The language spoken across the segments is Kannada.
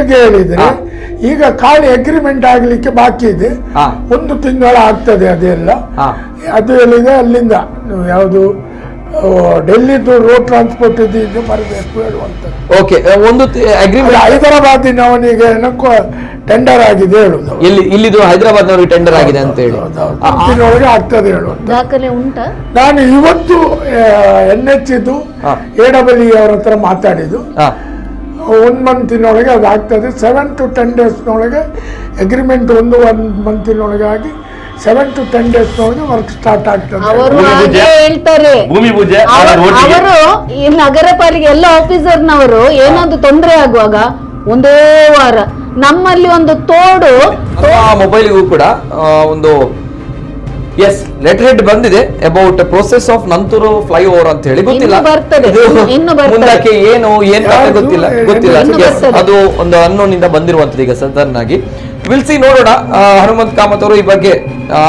ಇಲ್ಲಿದ್ದೇಗೆ ಹೇಳಿದ್ರೆ ಈಗ ಖಾಲಿ ಅಗ್ರಿಮೆಂಟ್ ಆಗ್ಲಿಕ್ಕೆ ಬಾಕಿ ಇದೆ, 1 ತಿಂಗಳ ಆಗ್ತದೆ ಅದೆಲ್ಲ. ಅದು ಹೇಳಿದೆ ಅಲ್ಲಿಂದ ಯಾವುದು ಡೆಲ್ಲಿದು ರೋಡ್ ಟ್ರಾನ್ಸ್ಪೋರ್ಟ್ ಇದು ಬರಬೇಕು ಹೇಳುವಂಥದ್ದು. ಓಕೆ, ಒಂದು ಅಗ್ರಿಮೆಂಟ್ ಹೈದರಾಬಾದಿನವನಿಗೆ ಟೆಂಡರ್ ಆಗಿದೆ ಹೇಳುದು. ಇಲ್ಲಿದು ಹೈದರಾಬಾದ್ನವರಿಗೆ ಟೆಂಡರ್ ಆಗಿದೆ ಅಂತ ಹೇಳಿ ತಿಂಗಳೊಳಗೆ ಆಗ್ತದೆ ಹೇಳುವಂತ ದಾಖಲೆ ಉಂಟಾ? ನಾನು ಇವತ್ತು NH ಇದು AWE ಅವರ ಹತ್ರ ಮಾತಾಡಿದ್ದು, 1 ಮಂತಿನೊಳಗೆ ಅದು ಆಗ್ತದೆ. 7 to 10 ಡೇಸ್ನೊಳಗೆ ಅಗ್ರಿಮೆಂಟ್ 1 ಮಂತಿನೊಳಗೆ ಆಗಿ 7 to 10 ಡೇಸ್ನೊಳಗೆ ವರ್ಕ್ ಸ್ಟಾರ್ಟ್ ಆಗ್ತದೆ. ಅವರು ಹೇಳ್ತಾರೆ, ಅವರು ಈ ನಗರ ಪಾಲಿಕೆ ಎಲ್ಲ ಆಫೀಸರ್ನವರು ಏನಾದ್ರು ತೊಂದರೆ ಆಗುವಾಗ ಒಂದೇ ವಾರ ನಮ್ಮಲ್ಲಿ ಒಂದು ತೋಡು ಮೊಬೈಲ್ಗೂ ಕೂಡ ಒಂದು ಲೆಟರ್ ಹೆಡ್ ಬಂದಿದೆ about process of Nanthoor flyover ಅಂತ ಹೇಳಿ. ಗೊತ್ತಿಲ್ಲ ಮುಂದಕ್ಕೆ ಏನು ಗೊತ್ತಿಲ್ಲ. ಅದು ಒಂದು ಅನ್ನೋನ್ ಇಂದ ಬಂದಿರುವಂತದ್ದು ಈಗ ಸಡನ್ ಆಗಿ. ವಿಲ್ ಸಿ, ನೋಡೋಣ. ಹನುಮಂತ್ ಕಾಮತ್ ಅವರು ಈ ಬಗ್ಗೆ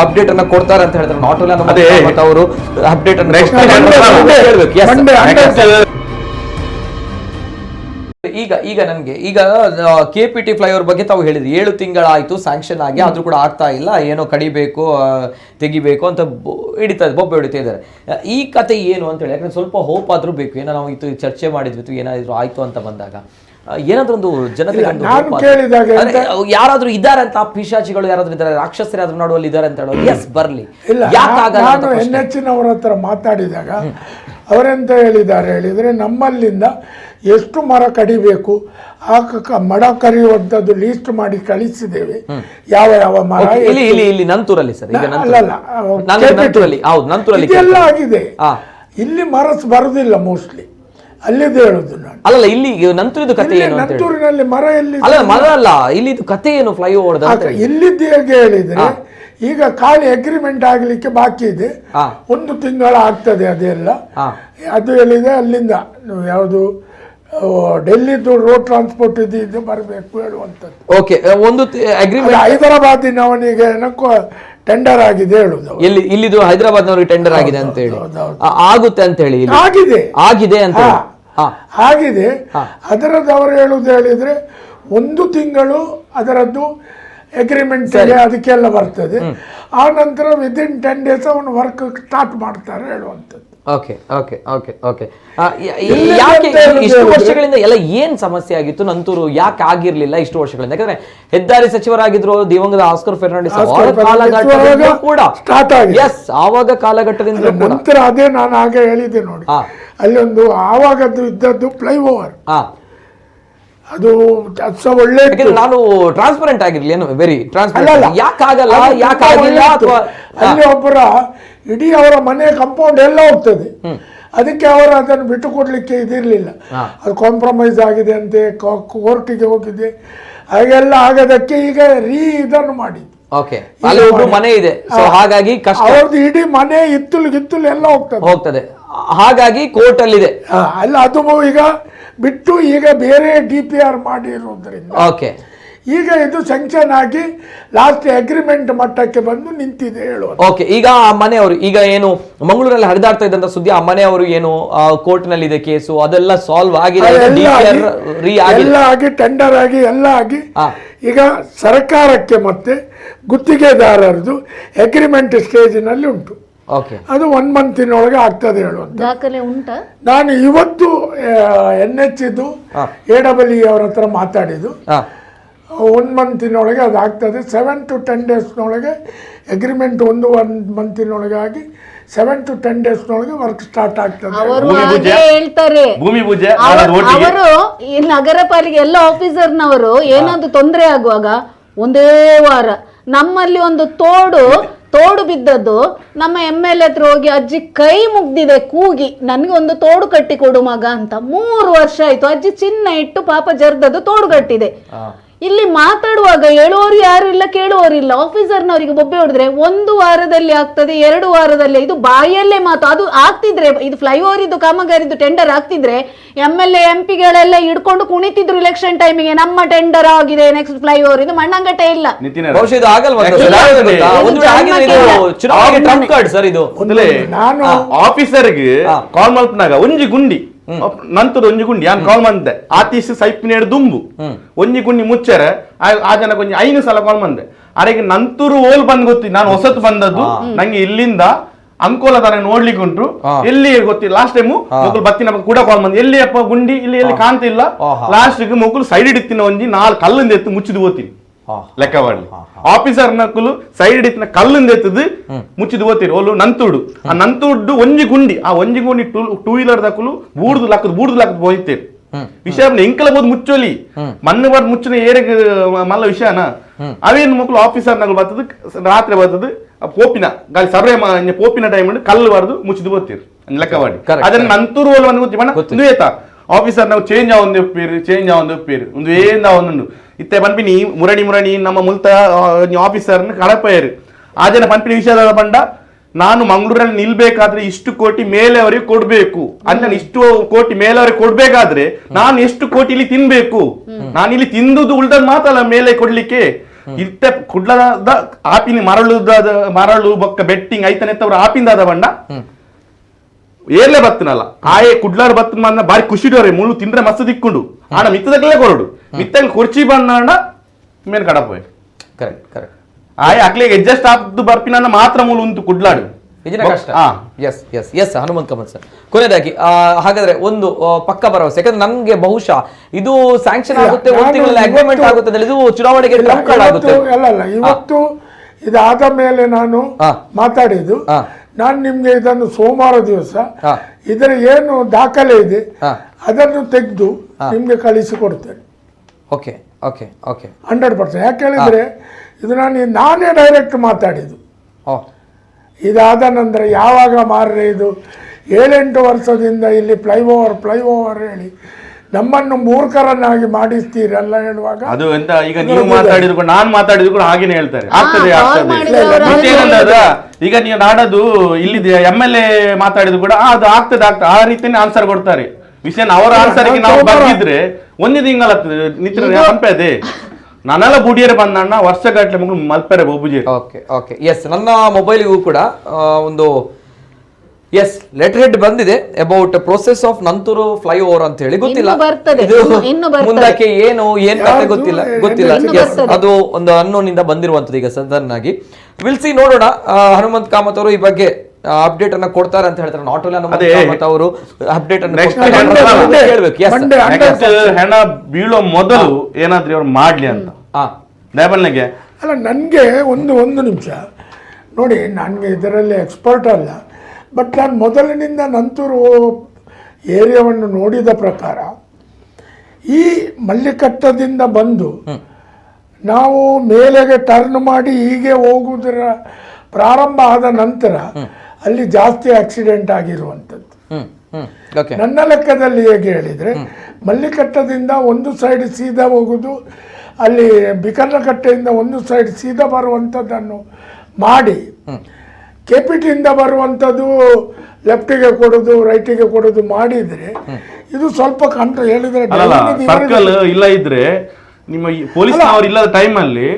ಅಪ್ಡೇಟ್ ಅನ್ನ ಕೊಡ್ತಾರೆ ಅಂತ ಹೇಳ್ತಾರೆ. ನಾಟ್ ಓನ್ಲಿ ಹನುಮಂತ್ ಕಾಮತ್ ಅವರು ಅಪ್ಡೇಟ್ ಅನ್ನು ಈಗ ನನಗೆ KPT ಫ್ಲೈಓವರ್ ಬಗ್ಗೆ ತಾವು ಹೇಳಿದ್ರಿ, 7 ತಿಂಗಳಾಯ್ತು ಸ್ಯಾಂಕ್ಷನ್ ಆಗಿ, ಆದ್ರೂ ಕೂಡ ಆಗ್ತಾ ಇಲ್ಲ, ಏನೋ ಕಡಿಬೇಕು ತೆಗಿಬೇಕು ಅಂತ ಬೊಬ್ಬೆ ಹೊಡಿತಾ ಇದ್ದಾರೆ. ಈ ಕತೆ ಏನು ಅಂತ ಹೇಳಿ, ಯಾಕಂದ್ರೆ ಸ್ವಲ್ಪ ಹೋಪ್ ಆದ್ರೂ ಬೇಕು. ಏನೋ ನಾವು ಇದು ಚರ್ಚೆ ಮಾಡಿದ್ವಿ, ಏನಾದ್ರು ಆಯ್ತು ಅಂತ ಬಂದಾಗ ಏನಾದ್ರೂ ಒಂದು ಜನತೆಗೆ ಯಾರಾದ್ರೂ ಇದ್ದಾರೆ ಅಂತ, ಪಿಶಾಚಿಗಳು ಯಾರಾದ್ರೂ ಇದ್ದಾರೆ, ರಾಕ್ಷಸರು ಯಾರಾದ್ರೂ ನೋಡುವಲ್ಲಿ ಇದ್ದಾರೆ ಅಂತ ಹೇಳೋದು ಎಸ್ ಬರ್ಲಿ. ನಾನು NH-ನವರ ಹತ್ರ ಮಾತಾಡಿದಾಗ ಅವರೆಂತ ಹೇಳಿದ್ರೆ, ನಮ್ಮಲ್ಲಿಂದ ಎಷ್ಟು ಮರ ಕಡಿಬೇಕು ಆ ಮರ ಕಡಿಯುವಂಥದ್ದು ಲೀಸ್ಟ್ ಮಾಡಿ ಕಳಿಸಿದ್ದೇವೆ. ಯಾವ ಮರ ಇಲ್ಲಿ ನಂತೂರಲ್ಲಿ ಸರ್, ಇದೆಲ್ಲ ಆಗಿದೆ. ಇಲ್ಲಿ ಮರ ಬರುದಿಲ್ಲ ಮೋಸ್ಟ್ಲಿ, ಅಲ್ಲಿದೆ ಹೇಳುದು ನಾನು. ಅಲ್ಲ, ಇಲ್ಲಿ ನಂತೂರಿದು ಕತೆ ಏನು? ನಂತೂರಿನಲ್ಲಿ ಮರ ಎಲ್ಲಿ? ಅಲ್ಲ, ಮರ ಅಲ್ಲ, ಇಲ್ಲಿದು ಕತೆ ಏನು ಫ್ಲೈಓವರ್? ಇಲ್ಲಿದ್ದೇಗೆ ಹೇಳಿದ್ರೆ ಈಗ ಖಾಲಿ ಅಗ್ರಿಮೆಂಟ್ ಆಗ್ಲಿಕ್ಕೆ ಬಾಕಿ ಇದೆ, 1 ತಿಂಗಳ ಆಗ್ತದೆ ಅದೆಲ್ಲ. ಅದು ಹೇಳಿದೆ ಅಲ್ಲಿಂದ ಯಾವುದು ಡೆಲ್ಲಿದು ರೋಡ್ ಟ್ರಾನ್ಸ್ಪೋರ್ಟ್ ಇದು ಬರಬೇಕು ಹೇಳುವಂಥದ್ದು. ಓಕೆ, ಒಂದು ಅಗ್ರಿಮೆಂಟ್ ಹೈದರಾಬಾದಿನವನಿಗೆ ಟೆಂಡರ್ ಆಗಿದೆ ಹೇಳುದು. ಇಲ್ಲಿದು ಹೈದರಾಬಾದ್ನವರಿಗೆ ಟೆಂಡರ್ ಆಗಿದೆ ಅಂತ ಹೇಳಿ ಆಗುತ್ತೆ ಅಂತ ಹೇಳಿ ಆಗಿದೆ ಅಂತ ಆಗಿದೆ. ಅದರದ್ದು ಅವರು ಹೇಳುದು ಹೇಳಿದ್ರೆ 1 ತಿಂಗಳು ಅದರದ್ದು ಅಗ್ರಿಮೆಂಟ್ ಅದಕ್ಕೆಲ್ಲ ಬರ್ತದೆ. ಆ ನಂತರ ವಿದಿನ್ 10 ಡೇಸ್ ಅವನು ವರ್ಕ್ ಸ್ಟಾರ್ಟ್ ಮಾಡ್ತಾರೆ ಹೇಳುವಂಥದ್ದು. ಓಕೆ ಓಕೆ ಓಕೆ ಓಕೆ ಯಾಕೆ ಇಷ್ಟು ವರ್ಷಗಳಿಂದ ಎಲ್ಲ ಏನ್ ಸಮಸ್ಯೆ ಆಗಿತ್ತು? ನಂತೂರು ಯಾಕೆ ಆಗಿರ್ಲಿಲ್ಲ ಇಷ್ಟು ವರ್ಷಗಳಿಂದ? ಯಾಕಂದ್ರೆ ಹೆದ್ದಾರಿ ಸಚಿವರಾಗಿದ್ರು ದಿವಂಗತ ಆಸ್ಕರ್ ಫೆರ್ನಾಂಡಿಸ್ ಕಾಲಘಟ್ಟದಿಂದ ಕೂಡ ಸ್ಟಾರ್ಟ್ ಆಗಿದೆ. ಎಸ್, ಆವಾಗ ಕಾಲಘಟ್ಟದಿಂದ ನಂತರ ಅದೇ ನಾನು ಹಾಗೆ ಹೇಳಿದ್ದೆ ನೋಡಿ, ಅಲ್ಲೊಂದು ಆವಾಗದ್ದು ಇದ್ದದ್ದು ಫ್ಲೈಓವರ್, ಅದು ಒಳ್ಳೆ. ನಾನು ಟ್ರಾನ್ಸ್ಪರೆಂಟ್ ಆಗಿರ್ಲಿ ಏನು, ವೆರಿ ಟ್ರಾನ್ಸ್ಪರೆಂಟ್. ಯಾಕಾಗಲ್ಲ, ಯಾಕಾಗಿಲ್ಲ? ಅಥವಾ ಅಲ್ಲಿ ಒಬ್ಬರ ಇಡೀ ಅವರ ಮನೆ ಕಾಂಪೌಂಡ್ ಎಲ್ಲ ಹೋಗ್ತದೆ, ಅದಕ್ಕೆ ಅವರು ಅದನ್ನು ಬಿಟ್ಟು ಕೊಡ್ಲಿಕ್ಕೆ ಇದಿರ್ಲಿಲ್ಲ. ಅದು ಕಾಂಪ್ರಮೈಸ್ ಆಗಿದೆ ಅಂತೆ, ಕೋರ್ಟಿಗೆ ಹೋಗಿದೆ, ಹಾಗೆಲ್ಲ ಆಗದಕ್ಕೆ ಈಗ ಇದನ್ನು ಮಾಡಿ ಮನೆ ಇದೆ, ಹಾಗಾಗಿ ಅವ್ರದ್ದು ಇಡೀ ಮನೆ ಇತ್ತಲು ಎಲ್ಲ ಹೋಗ್ತದೆ, ಹಾಗಾಗಿ ಕೋರ್ಟ್ ಅಲ್ಲಿ ಇದೆ. ಅಲ್ಲ, ಅದು ಈಗ ಬಿಟ್ಟು ಈಗ ಬೇರೆ DPR ಮಾಡಿರೋದ್ರಿಂದ ಈಗ ಇದು ಸ್ಯಾಂಕ್ಷನ್ ಆಗಿ ಲಾಸ್ಟ್ ಅಗ್ರಿಮೆಂಟ್ ಮಟ್ಟಕ್ಕೆ ಬಂದು ನಿಂತಿದೆ ಹೇಳುವ. ಓಕೆ, ಈಗ ಆ ಮನೆಯವರು ಈಗ ಏನು ಮಂಗಳೂರಲ್ಲಿ ಹರಿದಾಡ್ತಾ ಇದ್ದಂತ ಸುದ್ದಿ, ಆ ಮನೆಯವರು ಏನು ಕೋರ್ಟ್ ನಲ್ಲಿ ಇದೆ ಕೇಸು, ಅದೆಲ್ಲ ಸಾಲ್ವ್ ಆಗಿದೆ, ಎಲ್ಲ ಆಗಿ ಟೆಂಡರ್ ಆಗಿ ಎಲ್ಲ ಆಗಿ ಈಗ ಸರ್ಕಾರಕ್ಕೆ ಮತ್ತೆ ಗುತ್ತಿಗೆದಾರರದು ಅಗ್ರಿಮೆಂಟ್ ಸ್ಟೇಜ್ ನಲ್ಲಿ ಉಂಟು. ಅದು 1 ಮಂತಿನೊಳಗೆ ಆಗ್ತದೆ ಹೇಳುವಂತ ದಾಖಲೆ ಉಂಟಾ? ನಾನು ಇವತ್ತು NH ಇದು AWE ಅವರ ಹತ್ರ ಮಾತಾಡಿದ್ದು, 1 ಮಂತಿನೊಳಗೆ ಅದು ಆಗ್ತದೆ. 7 to 10 ಡೇಸ್ನೊಳಗೆ ಅಗ್ರಿಮೆಂಟ್ 1 ಮಂತಿನೊಳಗೆ ಆಗಿ 7 to 10 ಡೇಸ್ನೊಳಗೆ ವರ್ಕ್ ಸ್ಟಾರ್ಟ್ ಆಗ್ತದೆ. ಅವರು ಹೇಳ್ತಾರೆ, ಅವರು ಈ ನಗರ ಪಾಲಿಕೆ ಎಲ್ಲ ಆಫೀಸರ್ನವರು ಏನಾದ್ರು ತೊಂದರೆ ಆಗುವಾಗ ಒಂದೇ ವಾರ ನಮ್ಮಲ್ಲಿ ಒಂದು ತೋಡು ಬಿದ್ದದ್ದು, ನಮ್ಮ MLA ಹತ್ರ ಹೋಗಿ ಅಜ್ಜಿ ಕೈ ಮುಗ್ದಿದೆ ಕೂಗಿ, ನನಗೆ ಒಂದು ತೋಡು ಕಟ್ಟಿ ಕೊಡು ಮಗ ಅಂತ. 3 ವರ್ಷ ಆಯ್ತು, ಅಜ್ಜಿ ಚಿನ್ನ ಇಟ್ಟು ಪಾಪ ಜರ್ದದ್ದು ತೋಡು ಕಟ್ಟಿದೆ. ಇಲ್ಲಿ ಮಾತಾಡುವಾಗ ಹೇಳುವವರು ಯಾರು ಇಲ್ಲ, ಕೇಳುವವರಿಲ್ಲ. ಆಫೀಸರ್ನವರಿಗೆ ಬೊಬ್ಬೆ ಹೊಡೆದ್ರೆ 1 ವಾರದಲ್ಲಿ ಆಗ್ತದೆ, 2 ವಾರದಲ್ಲಿ, ಇದು ಬಾಯಲ್ಲೇ ಮಾತು. ಅದು ಆಗ್ತಿದ್ರೆ, ಇದು ಫ್ಲೈಓವರ್ ಇದ್ದು ಕಾಮಗಾರಿದ್ದು ಟೆಂಡರ್ ಆಗ್ತಿದ್ರೆ MLA MP-ಗಳೆಲ್ಲ ಹಿಡ್ಕೊಂಡು ಕುಣಿತಿದ್ರು ಇಲೆಕ್ಷನ್ ಟೈಮಿಗೆ, ನಮ್ಮ ಟೆಂಡರ್ ಆಗಿದೆ ನೆಕ್ಸ್ಟ್ ಫ್ಲೈಓವರ್. ಇದು ಮಣ್ಣಂಗಟ್ಟೆ ಇಲ್ಲ. ನಾನು ಆಫೀಸರ್ಗೆ ಕಾಲ್ ಮಲ್ಪನಾಗ ಒಂಜಿ ಗುಂಡಿ ನಂತರ ಒಂಜಿ ಗುಂಡಿ ಯಾನ್ ಕಾಲ್ ಮಂದೆ ಆತೀಸ್ ಸೈಪಿನೇಡು ದುಂಬು ಒಂಜಿ ಗುಂಡಿ ಮುಚ್ಚರೆ ಆ ಜನ ಕೊಂಚ 5 ಸಲ ಕಾಲ್ ಮಂದೆ ಅರೆಗೆ ನಂತೂರು ಓಲ್ ಬಂದ್ ಗೊತ್ತಿ ನಾನು ಹೊಸತು ಬಂದದ್ದು ನಂಗೆ ಇಲ್ಲಿಂದ ಅಂಕೋಲ ತರ ನೋಡ್ಲಿಕ್ಕೆ ಉಂಟು ಎಲ್ಲಿ ಗೊತ್ತಿಲ್ಲ ಲಾಸ್ಟ್ ಟೈಮು ಮಕ್ಕಳು ಬತ್ತಿನ ಕೂಡ ಕಾಲ್ ಬಂದ್ ಎಲ್ಲಿ ಅಪ್ಪ ಗುಂಡಿ ಇಲ್ಲಿ ಎಲ್ಲಿ ಕಾಣ್ತಾ ಇಲ್ಲ ಲಾಸ್ಟ್ ಮಕ್ಕಳು ಸೈಡ್ ಇಡ್ತಿನ ಒಂಜಿ 4 ಕಲ್ಲಿಂದ ಎತ್ತು ಮುಚ್ಚಿದು ಓದ್ತೀನಿ ಲೆಕ್ಕ ಮಾಡ್ಲಿ ಆಫೀಸರ್ ನಕ್ಕಲು ಸೈಡ್ ಇತ್ತಿನ ಕಲ್ಲಿಂದ ಎತ್ತದು ಮುಚ್ಚಿದು ಓದ್ತೀರಿ ಓಲು ನಂತುಡು ಆ ನಂತುಡು ಒಂಜಿ ಗುಂಡಿ ಆ ಒಂಜಿ ಗುಂಡಿ ಟೂ ವೀಲರ್ ದಕ್ಕಲು ಬೂಡ್ದು ಲಾಕದ್ ಹೋಯ್ತೀರಿ ವಿಷಯ ಎಂಕಲ ಬೋದು ಮುಚ್ಚೋಲಿ ಮಣ್ಣು ಬಾರ್ದು ಮುಚ್ಚನ ಏರೆಗೆ ಮಲ್ಲ ವಿಷಯನ ಅವೇನು ಮಕ್ಕಳು ಆಫೀಸರ್ ನಗಲು ಬರ್ತದ ರಾತ್ರಿ ಬರ್ತದ ಪೋಪಿನ ಗಾಳಿ ಸಭೆ ಪೋಪಿನ ಟೈಮ್ ಕಲ್ಲು ಬಾರ್ದು ಮುಚ್ಚಿದು ಓದ್ತೀರಿ ಲೆಕ್ಕ ಮಾಡಿ ಅದನ್ನ ನಂತೂರು ಓಲ್ ಒಂದು ಗೊತ್ತಿ ಏತಾ ಆಫೀಸರ್ ನಾವು ಚೇಂಜ್ ಆವೊಂದು ಒಪ್ಪಿರಿ ಒಂದು ಏನ್ ಒಂದು ಇತ್ತೆ ಪನ್ಪಿನಿ ಮುರಣಿ ನಮ್ಮ ಮುಲ್ತ ಆಫೀಸರ್ ಕಡಪಯ್ಯರು ಆ ಜನ ಪನ್ಪಿನಿ ವಿಷಯದ ಬಂಡ ನಾನು ಮಂಗಳೂರಲ್ಲಿ ನಿಲ್ಬೇಕಾದ್ರೆ ಇಷ್ಟು ಕೋಟಿ ಮೇಲೆ ಅವರಿಗೆ ಕೊಡ್ಬೇಕು ಅಂತ ಇಷ್ಟು ಕೋಟಿ ಮೇಲೆ ಅವರಿಗೆ ಕೊಡ್ಬೇಕಾದ್ರೆ ನಾನು ಎಷ್ಟು ಕೋಟಿ ಇಲ್ಲಿ ತಿನ್ಬೇಕು ನಾನು ಇಲ್ಲಿ ತಿಂದುದು ಉಳ್ದದ್ ಮಾತಲ್ಲ ಮೇಲೆ ಕೊಡ್ಲಿಕ್ಕೆ ಇತ್ತೆ ಕುಡ್ಲದ ಆಪಿನ ಮರಳು ಬೊಕ್ಕ ಬೆಟ್ಟಿಂಗ್ ಐತನೆತ್ತವ್ರ ಆಪಿಂದಾದ ಬಂಡ ಏರ್ಲೆ ಬತ್ತನಲ್ಲ ಆಯೆ ಕುಡ್ಲಾರ ಬತ್ತನ ಮಂದ ಬಾರಿ ಖುಷಿಡೋರೆ ಮುಳ್ಳು ತಿಂದ್ರೆ ಮಸ್ತ್ ದಿಕ್ಕೊಂಡು ಆಡ ಮಿತ್ತದಕ್ಲೆ ಕೊರಡು ಮಿತ್ತಂಗ್ ಕುರ್ಚಿ ಬಂದ ಮೇನ್ ಕಡಪೋಯ್ ಕರೆಕ್ಟ್ ಆಯೆ ಅಕ್ಲಿಗೆ ಅಡ್ಜಸ್ಟ್ ಆಗ್ದು ಬರ್ಪಿನ ಮಾತ್ರ ಮೂಲ ಉಂಟು ಕುಡ್ಲಾಡು ಇದನ್ನ ಕಷ್ಟ ಎಸ್ ಹನುಮಂತ್ ಕಮಲ್ ಸರ್ ಕೊನೆಯದಾಗಿ ಹಾಗಾದ್ರೆ ಒಂದು ಪಕ್ಕ ಭರವಸೆ ಯಾಕಂದ್ರೆ ನನ್ಗೆ ಬಹುಶಃ ಇದು ಸ್ಯಾಂಕ್ಷನ್ ಆಗುತ್ತೆ ಒಂದು ತಿಂಗಳಲ್ಲಿ ಅಗ್ರಿಮೆಂಟ್ ಆಗುತ್ತೆ ಇದು ಚುನಾವಣೆಗೆ ಟ್ರಂಪ್ ಕಾರ್ಡ್ ಆಗುತ್ತೆ ಅಲ್ಲ ಇವತ್ತು ಇದಾದ ಮೇಲೆ ನಾನು ಮಾತಾಡಿದ್ದು ನಾನು ನಿಮ್ಗೆ ಇದನ್ನು ಸೋಮವಾರ ದಿವಸ ಇದರ ಏನು ದಾಖಲೆ ಇದೆ ಅದನ್ನು ತೆಗೆದು ನಿಮ್ಗೆ ಕಳಿಸಿಕೊಡ್ತೇನೆ. ಓಕೆ 100%. ಯಾಕೆ ಹೇಳಿದ್ರೆ ಇದು ನಾನೇ ಡೈರೆಕ್ಟ್ ಮಾತಾಡಿದ್ದು. ಇದಾದ ನಂತರ ಯಾವಾಗ ಮಾರ್ರೆ ಇದು 7-8 ವರ್ಷದಿಂದ ಇಲ್ಲಿ ಫ್ಲೈಓವರ್ ಹೇಳಿ ನಮ್ಮನ್ನು ಮೂರ್ಖರನ್ನಾಗಿ ಮಾಡಿಸ್ತೀರಲ್ಲ ಹೇಳುವಾಗ ಅದು ಎಂತ ಈಗ ನೀವು ಮಾತಾಡಿದ್ರು ನಾನು ಮಾತಾಡಿದ್ರು ಕೂಡ ಹಾಗೇನೆ ಹೇಳ್ತಾರೆ ಆಗ್ತದೆ ಈಗ ನೀವು ನಾಡದು ಇಲ್ಲಿ MLA ಮಾತಾಡಿದ್ರು ಕೂಡ ಅದು ಆಗ್ತದೆ ಆ ರೀತಿನೇ ಆನ್ಸರ್ ಕೊಡ್ತಾರೆ ವಿಷಯ ಅವರ ಆನ್ಸರ್ಗೆ ನಾವು ಬರ್ದಿದ್ರೆ ಒಂದು ತಿಂಗಳಾಗ್ತದೆ ನಿತ್ರ ಪಂಪೆ ನಾನೆಲ್ಲ ಬುಡಿಯರೆ ಬಂದಣ್ಣ ವರ್ಷಗಟ್ಟಲೆ ಮಗು ಮಲ್ಪರೆ ಬೋಬುಜಿ. ಓಕೆ ಎಸ್ ನನ್ನ ಮೊಬೈಲಿಗೂ ಕೂಡ ಒಂದು ಲೆಟರ್ ಹೆಡ್ ಬಂದಿದೆ about process of Nanthoor flyover ಅಂತ ಹೇಳಿ ಗೊತ್ತಿಲ್ಲ ಮುಂದಕ್ಕೆ ಏನ್ ಕತೆ ಗೊತ್ತಿಲ್ಲ ಅದು ಒಂದು ಅನ್ನೋನಿಂದ ಬಂದಿರುವಂತದ್ದು ಈಗ ಸಡನ್ ಆಗಿ ವಿಲ್ಸಿ ನೋಡೋಣ. ಹನುಮಂತ್ ಕಾಮತ್ ಅವರು ಈ ಬಗ್ಗೆ ಅಪ್ಡೇಟ್ ಅನ್ನ ಕೊಡ್ತಾರೆ ಅಂತ ಹೇಳ್ತಾರೆ. ನಾಟ್ ಓನ್ಲಿ ಹನುಮಂತ್ ಕಾಮತ್ ಅವರು ಅಪ್ಡೇಟ್ ಅನ್ನ ಹೆಣ ಬೀಳೋ ಮೊದಲು ಏನಾದ್ರೂ ಅವ್ರು ಮಾಡ್ಲಿ ಅಂತ ಲೇಬಲ್ನಾಗೆ ಅಲ್ಲ. ನನ್ಗೆ ಒಂದು ನಿಮಿಷ ನೋಡಿ, ನನ್ಗೆ ಇದರಲ್ಲಿ ಎಕ್ಸ್ಪರ್ಟ್ ಅಲ್ಲ, ಬಟ್ ನಾನು ಮೊದಲಿನಿಂದ ನಂತೂರು ಏರಿಯಾವನ್ನು ನೋಡಿದ ಪ್ರಕಾರ ಈ ಮಲ್ಲಿಕಟ್ಟದಿಂದ ಬಂದು ನಾವು ಮೇಲೆಗೆ ಟರ್ನ್ ಮಾಡಿ ಹೀಗೆ ಹೋಗುವುದರ ಪ್ರಾರಂಭ ಆದ ನಂತರ ಅಲ್ಲಿ ಜಾಸ್ತಿ ಆಕ್ಸಿಡೆಂಟ್ ಆಗಿರುವಂಥದ್ದು. ನನ್ನ ಲೆಕ್ಕದಲ್ಲಿ ಹೇಗೆ ಹೇಳಿದರೆ ಮಲ್ಲಿಕಟ್ಟದಿಂದ ಒಂದು ಸೈಡ್ ಸೀದಾ ಹೋಗುದು, ಅಲ್ಲಿ ಬಿಕರ್ನಕಟ್ಟೆಯಿಂದ ಒಂದು ಸೈಡ್ ಸೀದಾ ಬರುವಂಥದ್ದನ್ನು ಮಾಡಿ KPTಯಿಂದ ಬರುವಂಥದ್ದು ಲೆಫ್ಟಿಗೆ ಕೊಡೋದು ರೈಟಿಗೆ ಕೊಡೋದು ಮಾಡಿದ್ರೆ ಇದು ಸ್ವಲ್ಪ ಕಂಟ ಹೇಳಿದ್ರೆ ಸರ್ಕಲ್ ಇಲ್ಲ ಇದ್ರೆ ನಿಮ್ಮ ಪೊಲೀಸ್ ಅವರು ಇಲ್ಲದ ಟೈಮಲ್ಲಿ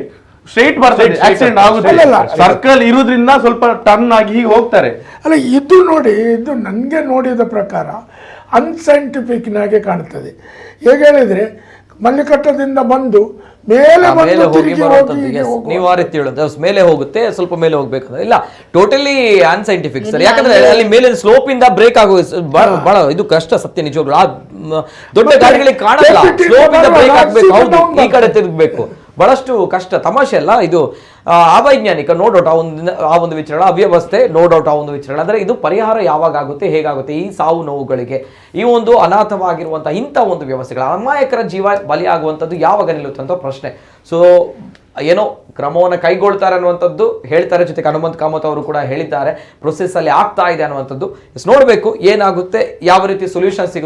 ಸ್ಟ್ರೈಟ್ ಬರ್ತದೆ, ಆಕ್ಸಿಡೆಂಟ್ ಆಗುತ್ತೆ. ಸರ್ಕಲ್ ಇರೋದ್ರಿಂದ ಸ್ವಲ್ಪ ಟರ್ನ್ ಆಗಿ ಹೀಗೆ ಹೋಗ್ತಾರೆ. ಅಲ್ಲ ಇದು ನೋಡಿ, ಇದು ನನಗೆ ನೋಡಿದ ಪ್ರಕಾರ ಅನ್ಸೈಂಟಿಫಿಕ್ ನಾಗೆ ಕಾಣ್ತದೆ. ಹೇಗೆ ಹೇಳಿದ್ರೆ ಮಲ್ಲಿಕಟ್ಟದಿಂದ ಬಂದು ಮೇಲೆ ನೀವು ಆ ರೀತಿ ಹೇಳೋದು ಮೇಲೆ ಹೋಗುತ್ತೆ, ಸ್ವಲ್ಪ ಮೇಲೆ ಹೋಗ್ಬೇಕಂದ್ರೆ ಇಲ್ಲ, ಟೋಟಲಿ ಅನ್ಸೈಂಟಿಫಿಕ್ ಸರ್. ಯಾಕಂದ್ರೆ ಅಲ್ಲಿ ಮೇಲೆ ಸ್ಲೋಪ್ ಇಂದ ಬ್ರೇಕ್ ಆಗೋ ಬಹಳ ಇದು ಕಷ್ಟ ಸತ್ಯ, ನಿಜವಾಗ್ಲು ಆ ದೊಡ್ಡ ಗಾಡಿಗಳಿಗೆ ಕಾಣಲ್ಲ, ಸ್ಲೋಪ್ ಇಂದ ಬ್ರೇಕ್ ಆಗ್ಬೇಕು, ಹೌದು ಈ ಕಡೆ ತಿರುಗಬೇಕು, ಬಹಳಷ್ಟು ಕಷ್ಟ. ತಮಾಷೆ ಅಲ್ಲ ಇದು, ಅವೈಜ್ಞಾನಿಕ ನೋ ಡೌಟ್ ಆ ಒಂದು ವಿಚಾರ, ಅವ್ಯವಸ್ಥೆ ನೋ ಡೌಟ್ ಆ ಒಂದು ವಿಚಾರ. ಆದರೆ ಇದು ಪರಿಹಾರ ಯಾವಾಗ ಆಗುತ್ತೆ, ಹೇಗಾಗುತ್ತೆ ಈ ಸಾವು ನೋವುಗಳಿಗೆ, ಈ ಒಂದು ಅನಾಥವಾಗಿರುವಂತಹ ಇಂಥ ಒಂದು ವ್ಯವಸ್ಥೆಗಳ ಅಮಾಯಕರ ಜೀವ ಬಲಿಯಾಗುವಂಥದ್ದು ಯಾವಾಗ ನಿಲ್ಲುತ್ತೆ ಅಂತ ಪ್ರಶ್ನೆ. ಸೊ ಏನೋ ಕ್ರಮವನ್ನು ಕೈಗೊಳ್ತಾರೆ ಅನ್ನುವಂಥದ್ದು ಹೇಳ್ತಾರೆ. ಜೊತೆಗೆ ಹನುಮಂತ್ ಕಾಮತ್ ಅವರು ಕೂಡ ಹೇಳಿದ್ದಾರೆ ಪ್ರೊಸೆಸ್ ಅಲ್ಲಿ ಆಗ್ತಾ ಇದೆ ಅನ್ನುವಂಥದ್ದು. ನೋಡಬೇಕು ಏನಾಗುತ್ತೆ, ಯಾವ ರೀತಿ ಸೊಲ್ಯೂಷನ್ ಸಿಗುತ್ತೆ.